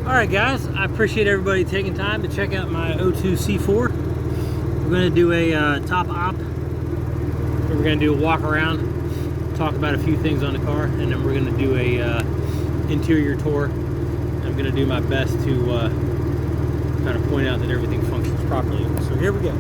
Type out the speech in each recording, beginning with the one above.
Alright guys, I appreciate everybody taking time to check out my 02 C4. We're going to do a top op. We're going to do a walk around, talk about a few things on the car, and then we're going to do a interior tour. I'm going to do my best to kind of point out that everything functions properly. So here we go.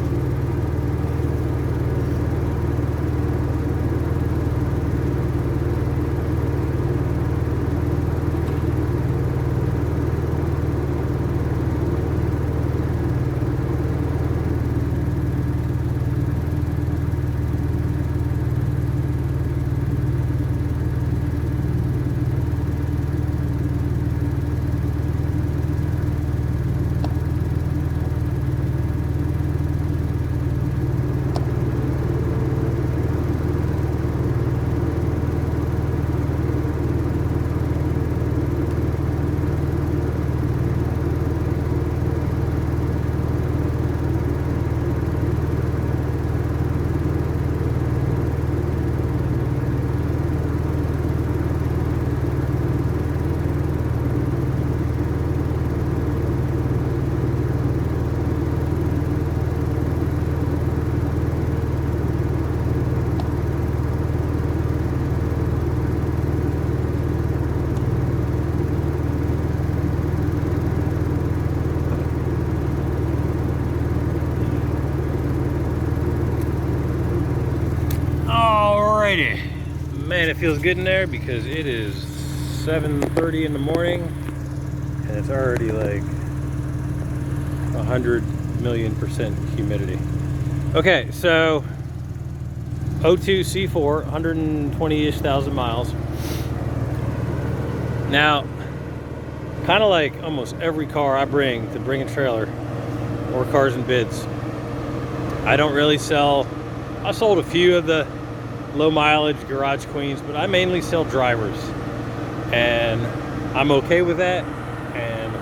Man, it feels good in there because it is 7:30 in the morning and it's already like 100,000,000% humidity. Okay, so 02 C4, 120-ish thousand miles. Now, kind of like almost every car I bring to Bring a Trailer or Cars and Bids, I don't really sell. I sold a few of the low mileage garage queens, but I mainly sell drivers, and I'm okay with that, and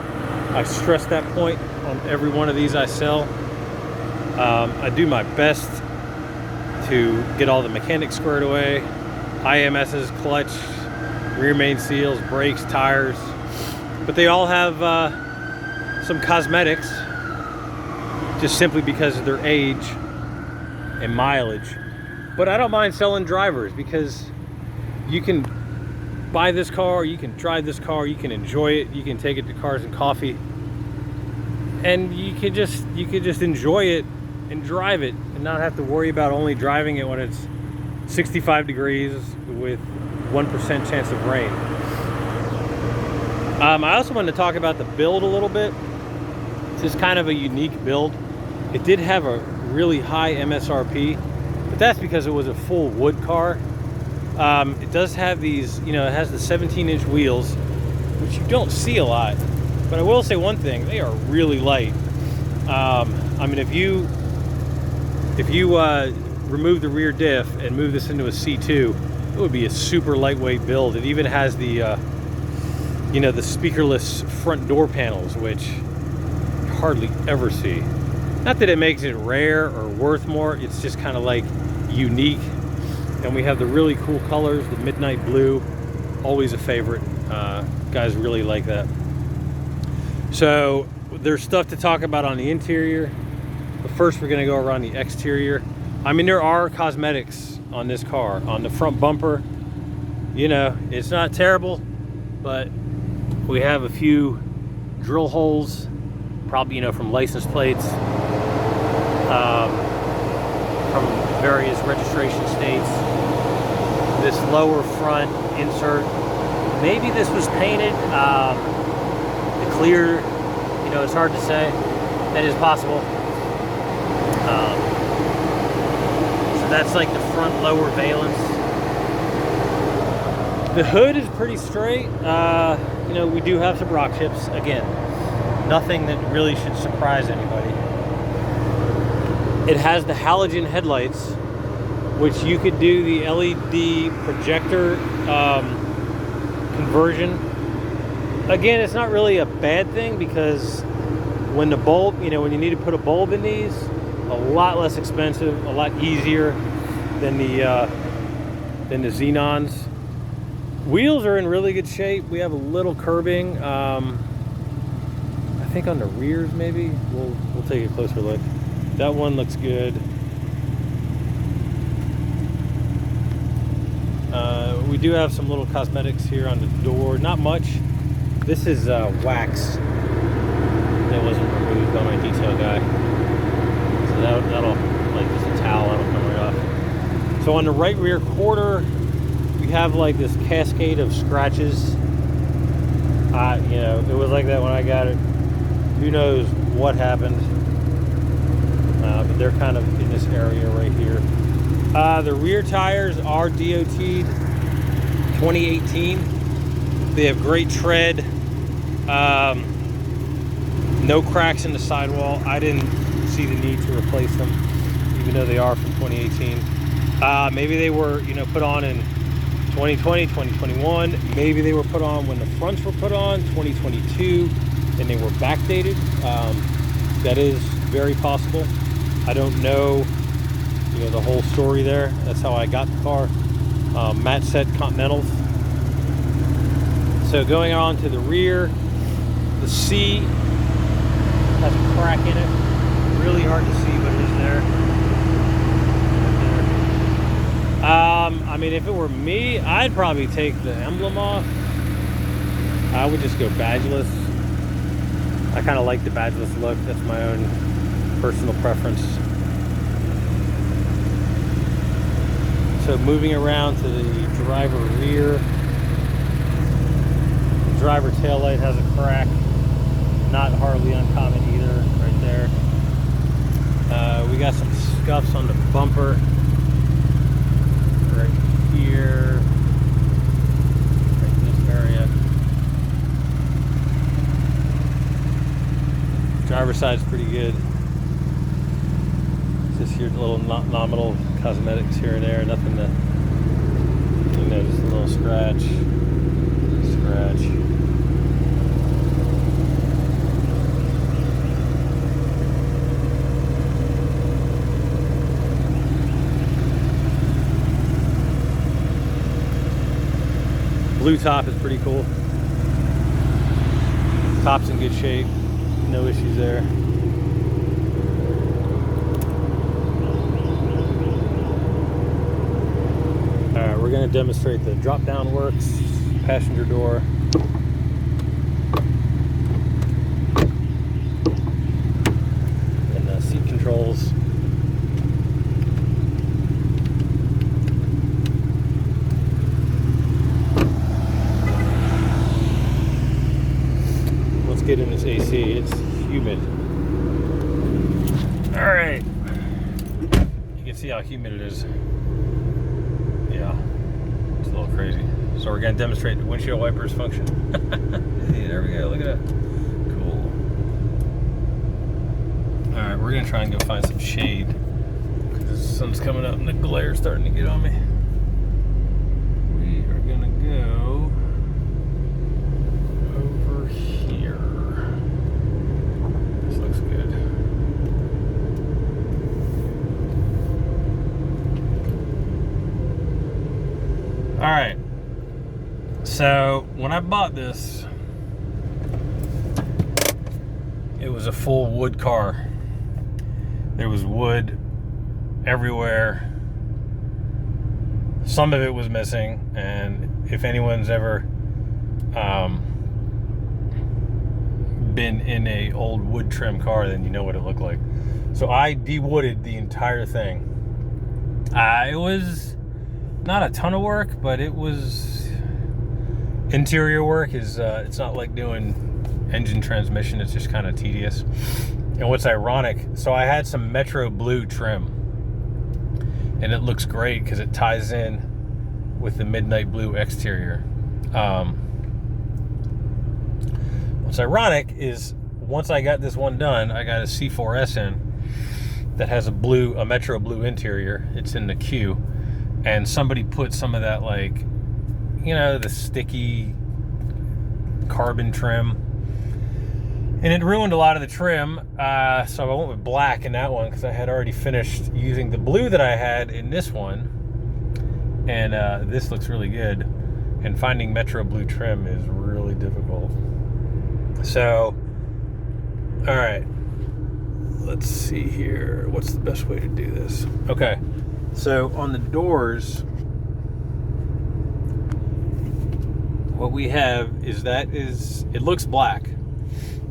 I stress that point on every one of these I sell. I do my best to get all the mechanics squared away, IMS's, clutch, rear main seals, brakes, tires, but they all have some cosmetics just simply because of their age and mileage. But I don't mind selling drivers because you can buy this car, you can drive this car, you can enjoy it, you can take it to Cars and Coffee, and you could just enjoy it and drive it and not have to worry about only driving it when it's 65 degrees with 1% chance of rain. I also wanted to talk about the build a little bit. This is kind of a unique build. It did have a really high MSRP, but that's because it was a full wood car. It does have these, it has the 17-inch wheels, which you don't see a lot. But I will say one thing, they are really light. I mean, if you remove the rear diff and move this into a C2, it would be a super lightweight build. It even has the, the speakerless front door panels, which you hardly ever see. Not that it makes it rare or worth more, it's just kind of like unique. And we have the really cool colors, the midnight blue, always a favorite. Guys really like that. So there's stuff to talk about on the interior, but first we're gonna go around the exterior. I mean, there are cosmetics on this car. On the front bumper, it's not terrible, but we have a few drill holes, probably, from license plates, from various registration states. This lower front insert, maybe this was painted. The clear, it's hard to say. That is possible. So that's like the front lower valence. The hood is pretty straight. We do have some rock chips. Again, nothing that really should surprise anybody. It has the halogen headlights, which you could do the LED projector conversion. Again, it's not really a bad thing because when the bulb, when you need to put a bulb in these, a lot less expensive, a lot easier than the Xenons. Wheels are in really good shape. We have a little curbing. think on the rears maybe. We'll take a closer look. That one looks good. We do have some little cosmetics here on the door. Not much. This is wax that wasn't removed by my detail guy. So that'll, like just a towel, that'll come right off. So on the right rear quarter, we have like this cascade of scratches. You know, it was like that when I got it. Who knows what happened? But they're kind of in this area right here. The rear tires are DOT'd 2018. They have great tread. No cracks in the sidewall. I didn't see the need to replace them, even though they are from 2018. Maybe they were, you know, put on in 2020, 2021. Maybe they were put on when the fronts were put on, 2022, and they were backdated. That is very possible. I don't know, you know, the whole story there. That's how I got the car. Matt said Continentals. So going on to the rear, the C has a crack in it. Really hard to see, but it is there. I mean, if it were me, I'd probably take the emblem off. I would just go badgeless. I kind of like the badgeless look. That's my own personal preference. So moving around to the driver rear. The driver taillight has a crack. Not hardly uncommon either, right there. We got some scuffs on the bumper. Right here. Right in this area. Driver's side's pretty good. Just your little nominal cosmetics here and there, nothing to, you know, just a little scratch. Blue top is pretty cool. Top's in good shape, no issues there. Alright, we're going to demonstrate the drop down works, passenger door. And seat controls. Let's get in this AC, it's humid. Alright. You can see how humid it is. Yeah, it's a little crazy. So we're going to demonstrate the windshield wipers function. Hey, there we go. Look at that. Cool. All right, we're going to try and go find some shade because the sun's coming up and the glare's starting to get on me. We are going to go over here. This looks good. All right, so when I bought this, it was a full wood car. There was wood everywhere. Some of it was missing, and if anyone's ever been in a old wood trim car, then you know what it looked like. So I de-wooded the entire thing. It was not a ton of work, but it was interior work. It's not like doing engine transmission. It's just kind of tedious. And what's ironic, so I had some Metro Blue trim, and it looks great because it ties in with the midnight blue exterior. What's ironic is once I got this one done, I got a C4S in that has a Metro Blue interior. It's in the Q. And somebody put some of that, like, you know, the sticky carbon trim. And it ruined a lot of the trim. So I went with black in that one because I had already finished using the blue that I had in this one. And this looks really good. And finding Metro Blue trim is really difficult. So All right. Let's see here. What's the best way to do this? Okay. So on the doors, what we have is it looks black,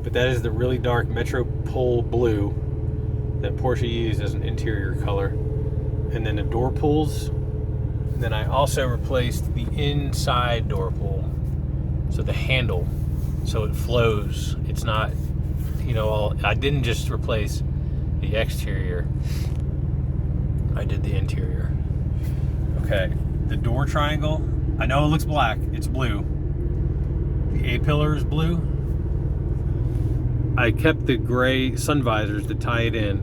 but that is the really dark Metropole blue that Porsche used as an interior color. And then the door pulls. And then I also replaced the inside door pull. So the handle, so it flows. It's not, I didn't just replace the exterior. I did the interior. Okay, the door triangle, I know it looks black, it's blue. The A-pillar is blue. I kept the gray sun visors to tie it in.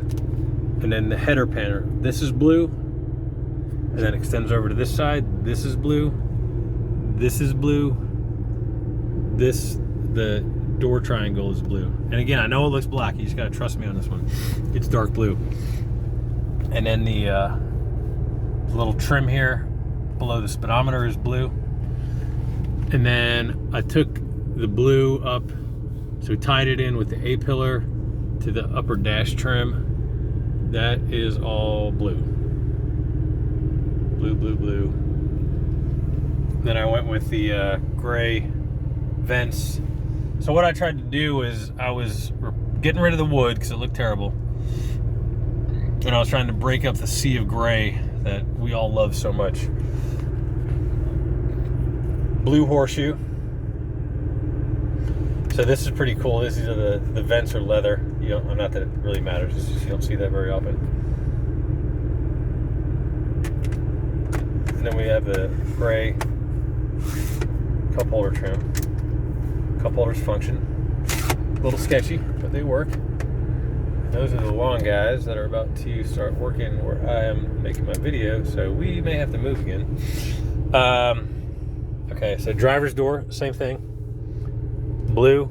And then the header panel, this is blue. And then extends over to this side. This is blue. This is blue. The door triangle is blue. And again, I know it looks black. You just gotta trust me on this one. It's dark blue. And then the little trim here below the speedometer is blue. And then I took the blue up, so we tied it in with the A-pillar to the upper dash trim. That is all blue. Blue, blue, blue. Then I went with the gray vents. So what I tried to do is I was getting rid of the wood because it looked terrible. And I was trying to break up the sea of gray that we all love so much. Blue horseshoe. So this is pretty cool. These are the vents are leather. Not that it really matters. It's just you don't see that very often. And then we have the gray cup holder trim. Cup holders function. A little sketchy, but they work. And those are the long guys that are about to start working where I am making my video, so we may have to move again. Okay, so driver's door, same thing. Blue,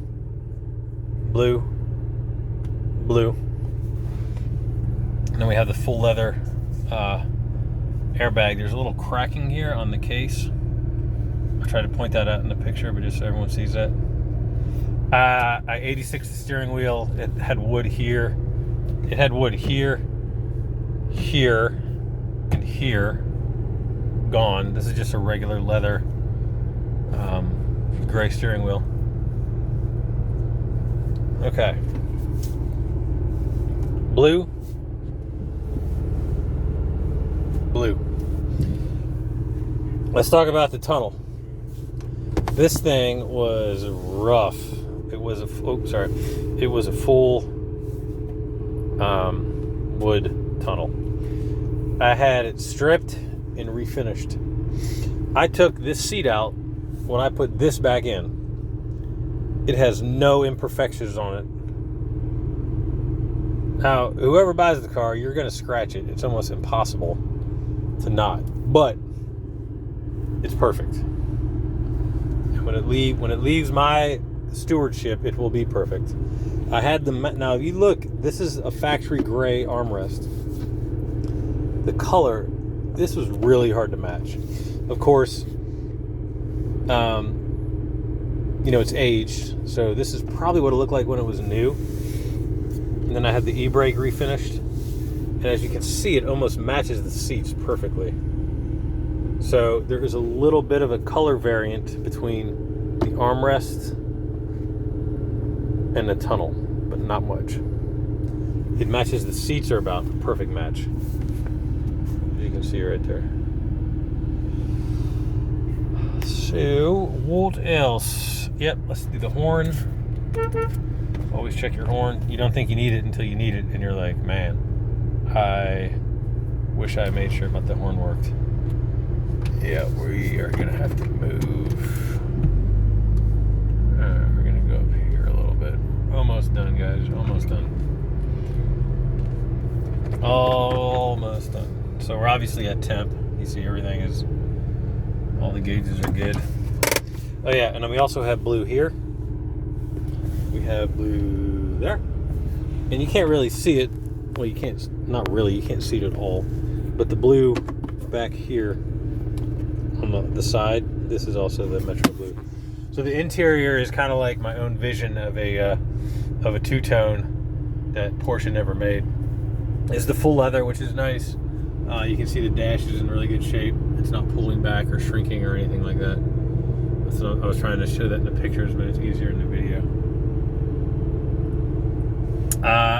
blue, blue. And then we have the full leather airbag. There's a little cracking here on the case. I tried to point that out in the picture, but just so everyone sees that. I 86 the steering wheel. It had wood here. It had wood here, here, and here. Gone. This is just a regular leather gray steering wheel. Okay. Blue. Blue. Let's talk about the tunnel. This thing was rough. It was a full wood tunnel. I had it stripped and refinished. I took this seat out when I put this back in. It has no imperfections on it. Now, whoever buys the car, you're going to scratch it. It's almost impossible to not. But it's perfect. And when it leaves my stewardship, it will be perfect. I had now if you look, this is a factory gray armrest. The color, this was really hard to match. Of course, it's aged, so this is probably what it looked like when it was new. And then I had the e-brake refinished, and as you can see, it almost matches the seats perfectly. So there is a little bit of a color variant between the armrest and the tunnel, but not much. It matches, the seats are about the perfect match. As you can see right there. So, what else? Yep, let's do the horn. Always check your horn. You don't think you need it until you need it, and you're like, man, I wish I made sure about the horn worked. Yeah, we are gonna have to move. We're gonna go up here a little bit. Almost done, guys. Almost done. Almost done. So we're obviously at temp. You see everything is, all the gauges are good. Oh yeah, and then we also have blue here. We have blue there. And you can't really see it. Well, you can't, not really, you can't see it at all. But the blue back here on the side, this is also the Metro blue. So the interior is kind of like my own vision of a two-tone that Porsche never made. It's the full leather, which is nice. You can see the dash is in really good shape. It's not pulling back or shrinking or anything like that. So I was trying to show that in the pictures, but it's easier in the video.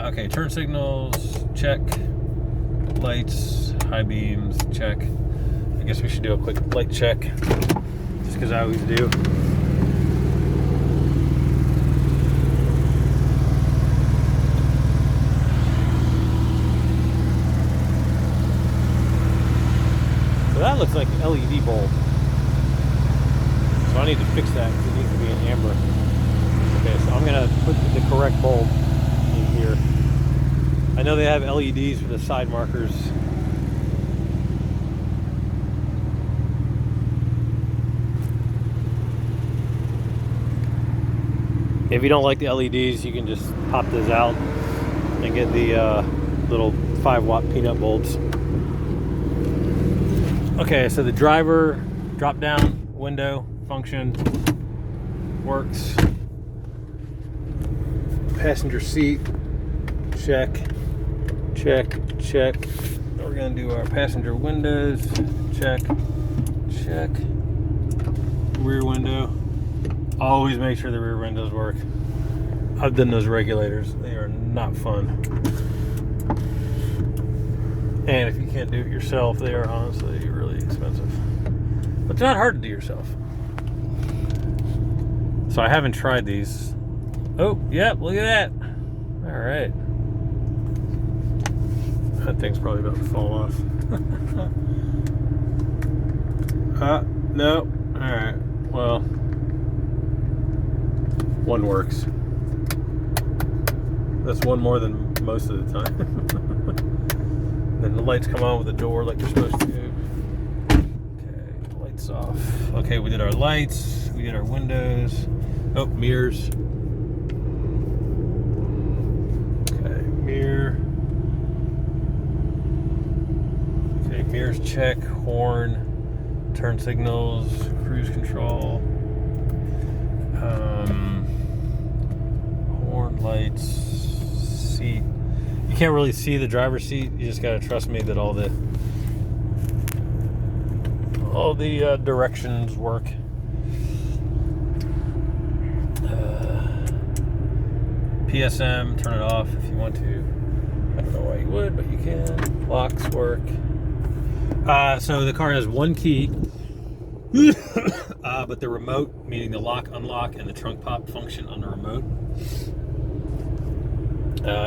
Okay, turn signals, check. Lights, high beams, check. I guess we should do a quick light check, just because I always do. So that looks like an LED bulb. So I need to fix that because it needs to be an amber. Okay, so I'm gonna put the correct bulb in here. I know they have LEDs for the side markers. If you don't like the LEDs, you can just pop those out and get the little 5-watt peanut bulbs. Okay, so the driver drop-down window function works. Passenger seat, check, check, check. We're gonna do our passenger windows, check, check. Rear window. Always make sure the rear windows work. I've done those regulators. They are not fun. And if you can't do it yourself, they are honestly really expensive. But they're not hard to do yourself. So I haven't tried these. Oh, yep, look at that. All right. That thing's probably about to fall off. No. All right. Well, one works. That's one more than most of the time. Then the lights come on with the door like they're supposed to. Okay, lights off. Okay, we did our lights. We did our windows. Oh, mirrors. Okay, mirror. Okay, mirrors check. Horn. Turn signals. Cruise control. Horn, lights, seat. You can't really see the driver's seat. You just gotta trust me that all the directions work. PSM, turn it off if you want to. I don't know why you would, but you can. Locks work. So the car has one key. But the remote, meaning the lock, unlock, and the trunk pop function on the remote.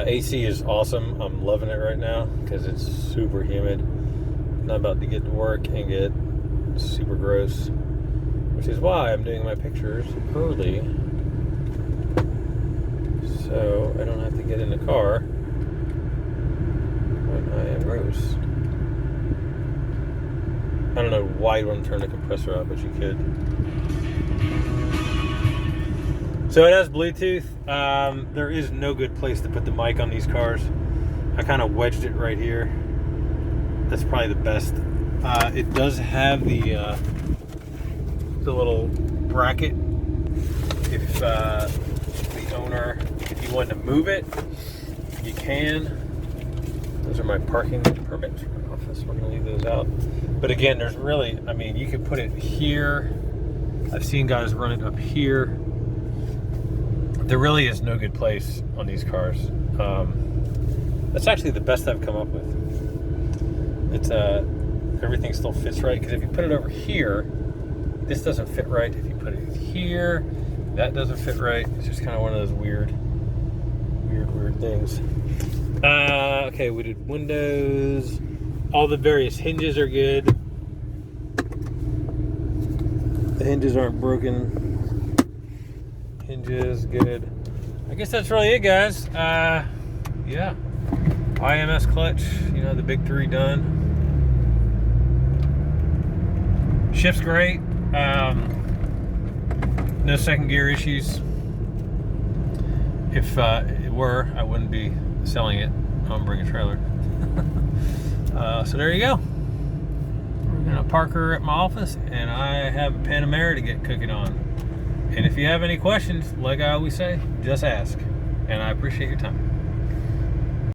AC is awesome. I'm loving it right now because it's super humid. Not about to get to work and get super gross, which is why I'm doing my pictures early, so I don't have to get in the car when I am gross. I don't know why you want to turn the compressor up, but you could. So it has Bluetooth. There is no good place to put the mic on these cars. I kind of wedged it right here. That's probably the best. It does have the little bracket. If the owner, if you want to move it, you can. Those are my parking permits for my office. We're gonna leave those out. But again, there's really, I mean, you could put it here. I've seen guys run it up here. There really is no good place on these cars. That's actually the best I've come up with. It's everything still fits right, because if you put it over here, this doesn't fit right. If you put it here, that doesn't fit right. It's just kind of one of those weird things. Okay, we did windows. All the various hinges are good. The hinges aren't broken. Hinges, good. I guess that's really it, guys. Yeah. IMS clutch, you know, the big 3 done. Shift's great. No second gear issues. If it were, I wouldn't be selling it. I'm bringing a trailer. So there you go. We're gonna park her at my office, and I have a Panamera to get cooking on. And if you have any questions, like I always say, just ask. And I appreciate your time.